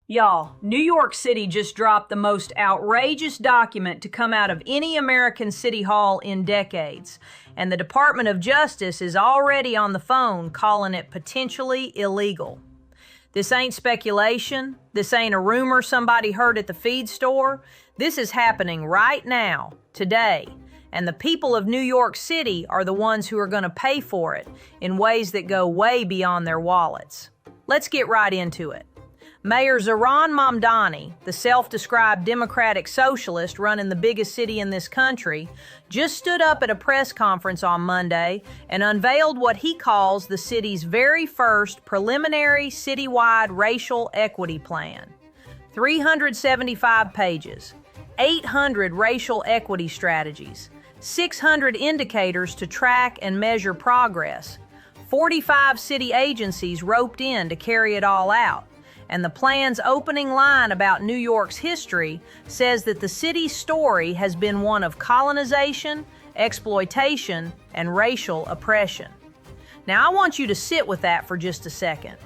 Y'all, New York City just dropped the most outrageous document to come out of any American city hall in decades, and the Department of Justice is already on the phone calling it potentially illegal. This ain't speculation. This ain't a rumor somebody heard at the feed store. This is happening right now, today, and the people of New York City are the ones who are going to pay for it in ways that go way beyond their wallets. Let's get right into it. Mayor Zohran Mamdani, the self-described Democratic socialist running the biggest city in this country, just stood up at a press conference on Monday and unveiled what he calls the city's very first preliminary citywide racial equity plan. 375 pages, 800 racial equity strategies, 600 indicators to track and measure progress, 45 city agencies roped in to carry it all out. And the plan's opening line about New York's history says that the city's story has been one of colonization, exploitation, and racial oppression. Now, I want you to sit with that for just a second.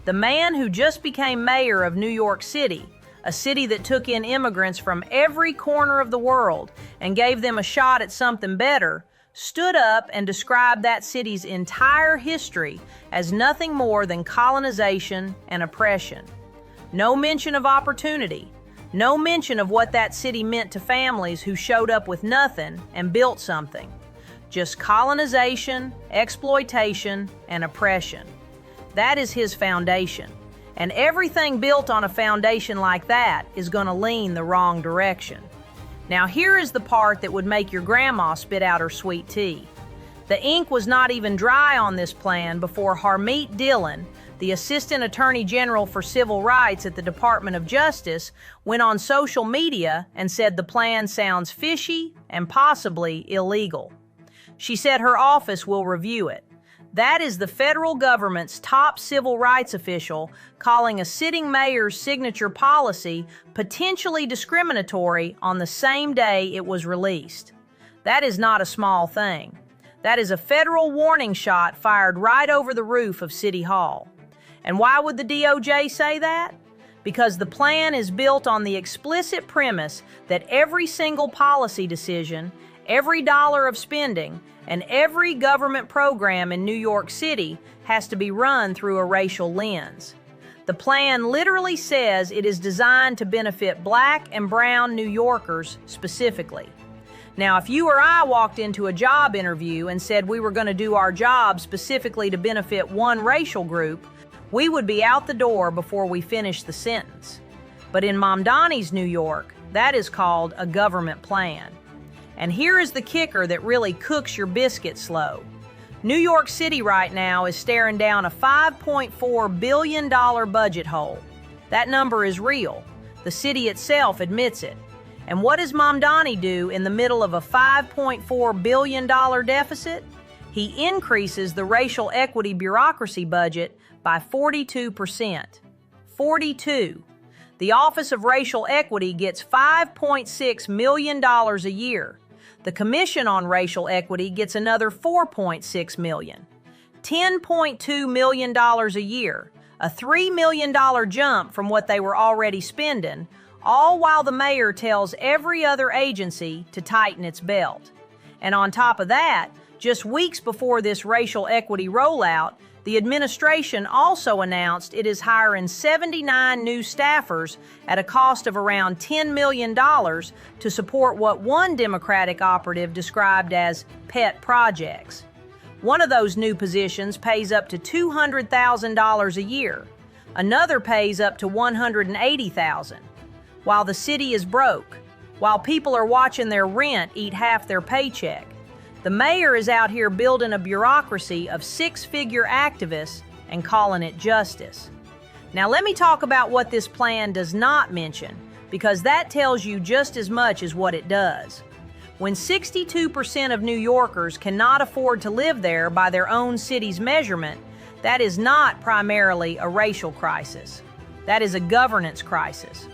The man who just became mayor of New York City, a city that took in immigrants from every corner of the world and gave them a shot at something better, stood up and described that city's entire history as nothing more than colonization and oppression. No mention of opportunity, no mention of what that city meant to families who showed up with nothing and built something. Just colonization, exploitation, and oppression. That is his foundation. And everything built on a foundation like that is going to lean the wrong direction. Now here is the part that would make your grandma spit out her sweet tea. The ink was not even dry on this plan before Harmeet Dillon, the Assistant Attorney General for Civil Rights at the Department of Justice, went on social media and said the plan sounds fishy and possibly illegal. She said her office will review it. That is the federal government's top civil rights official calling a sitting mayor's signature policy potentially discriminatory on the same day it was released. That is not a small thing. That is a federal warning shot fired right over the roof of City Hall. And why would the DOJ say that? Because the plan is built on the explicit premise that every single policy decision, every dollar of spending, and every government program in New York City has to be run through a racial lens. The plan literally says it is designed to benefit Black and brown New Yorkers specifically. Now, if you or I walked into a job interview and said we were going to do our job specifically to benefit one racial group, we would be out the door before we finished the sentence. But in Mamdani's New York, that is called a government plan. And here is the kicker that really cooks your biscuit slow. New York City right now is staring down a $5.4 billion budget hole. That number is real. The city itself admits it. And what does Mamdani do in the middle of a $5.4 billion deficit? He increases the racial equity bureaucracy budget by 42%. 42. The Office of Racial Equity gets $5.6 million a year. The Commission on Racial Equity gets another $4.6 million. $10.2 million a year, a $3 million jump from what they were already spending, all while the mayor tells every other agency to tighten its belt. And on top of that, just weeks before this racial equity rollout, the administration also announced it is hiring 79 new staffers at a cost of around $10 million to support what one Democratic operative described as pet projects. One of those new positions pays up to $200,000 a year. Another pays up to $180,000. While the city is broke, while people are watching their rent eat half their paycheck, the mayor is out here building a bureaucracy of six-figure activists and calling it justice. Now let me talk about what this plan does not mention, because that tells you just as much as what it does. When 62% of New Yorkers cannot afford to live there by their own city's measurement, that is not primarily a racial crisis. That is a governance crisis.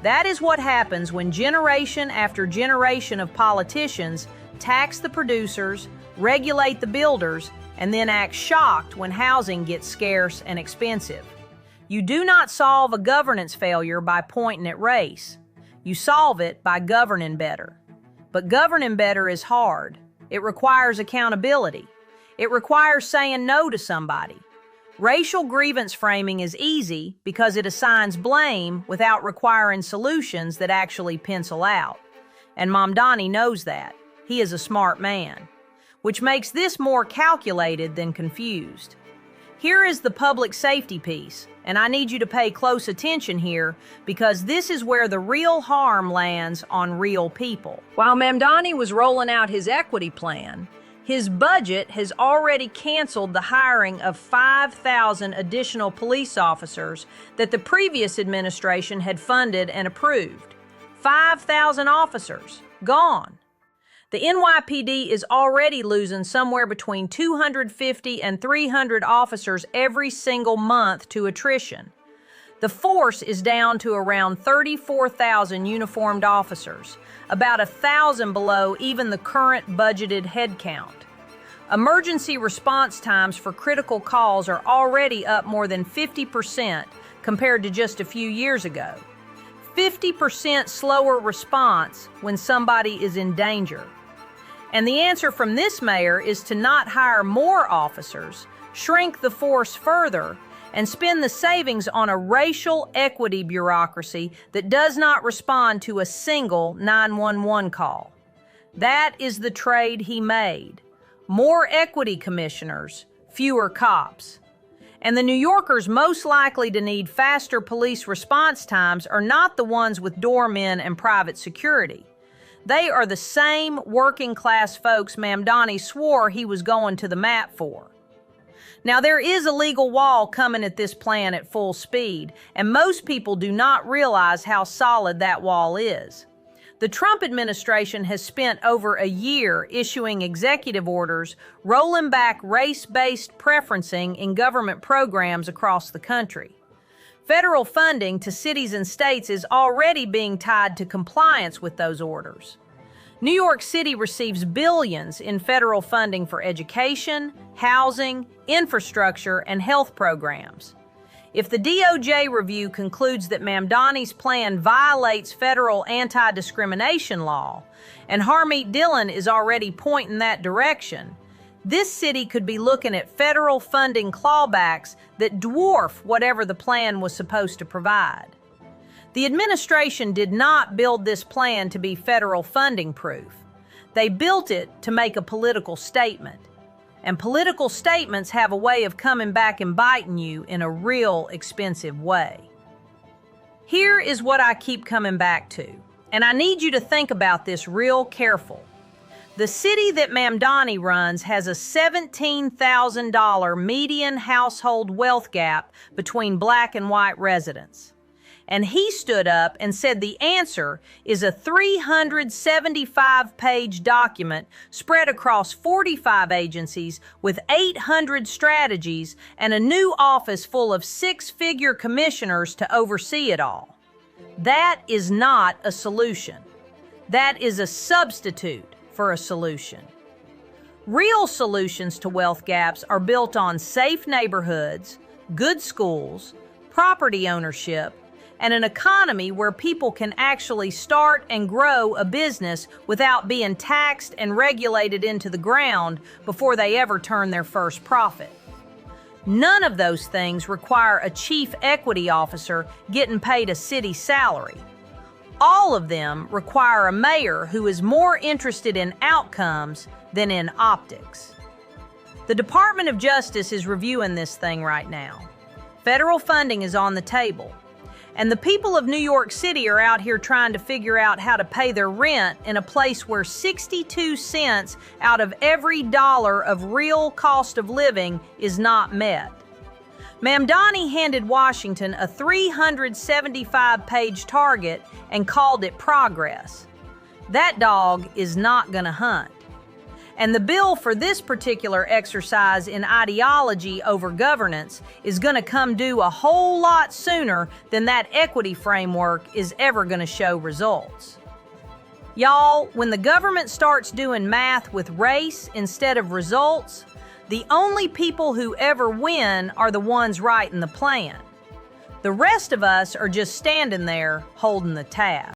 That is what happens when generation after generation of politicians tax the producers, regulate the builders, and then act shocked when housing gets scarce and expensive. You do not solve a governance failure by pointing at race. You solve it by governing better. But governing better is hard. It requires accountability. It requires saying no to somebody. Racial grievance framing is easy because it assigns blame without requiring solutions that actually pencil out. And Mamdani knows that. He is a smart man, which makes this more calculated than confused. Here is the public safety piece, and I need you to pay close attention here because this is where the real harm lands on real people. While Mamdani was rolling out his equity plan, his budget has already canceled the hiring of 5,000 additional police officers that the previous administration had funded and approved. 5,000 officers gone. The NYPD is already losing somewhere between 250 and 300 officers every single month to attrition. The force is down to around 34,000 uniformed officers, about 1,000 below even the current budgeted headcount. Emergency response times for critical calls are already up more than 50% compared to just a few years ago. 50% slower response when somebody is in danger. And the answer from this mayor is to not hire more officers, shrink the force further, and spend the savings on a racial equity bureaucracy that does not respond to a single 911 call. That is the trade he made. More equity commissioners, fewer cops. And the New Yorkers most likely to need faster police response times are not the ones with doormen and private security. They are the same working-class folks Mamdani swore he was going to the mat for. Now, there is a legal wall coming at this plan at full speed, and most people do not realize how solid that wall is. The Trump administration has spent over a year issuing executive orders rolling back race-based preferencing in government programs across the country. Federal funding to cities and states is already being tied to compliance with those orders. New York City receives billions in federal funding for education, housing, infrastructure, and health programs. If the DOJ review concludes that Mamdani's plan violates federal anti-discrimination law, and Harmeet Dillon is already pointing that direction, this city could be looking at federal funding clawbacks that dwarf whatever the plan was supposed to provide. The administration did not build this plan to be federal funding proof. They built it to make a political statement. And political statements have a way of coming back and biting you in a real expensive way. Here is what I keep coming back to, and I need you to think about this real careful. The city that Mamdani runs has a $17,000 median household wealth gap between black and white residents. And he stood up and said the answer is a 375-page document spread across 45 agencies with 800 strategies and a new office full of six-figure commissioners to oversee it all. That is not a solution. That is a substitute for a solution. Real solutions to wealth gaps are built on safe neighborhoods, good schools, property ownership, and an economy where people can actually start and grow a business without being taxed and regulated into the ground before they ever turn their first profit. None of those things require a chief equity officer getting paid a city salary. All of them require a mayor who is more interested in outcomes than in optics. The Department of Justice is reviewing this thing right now. Federal funding is on the table. And the people of New York City are out here trying to figure out how to pay their rent in a place where 62 cents out of every dollar of real cost of living is not met. Mamdani handed Washington a 375-page target and called it progress. That dog is not going to hunt. And the bill for this particular exercise in ideology over governance is going to come due a whole lot sooner than that equity framework is ever going to show results. Y'all, when the government starts doing math with race instead of results, the only people who ever win are the ones writing the plan. The rest of us are just standing there holding the tab.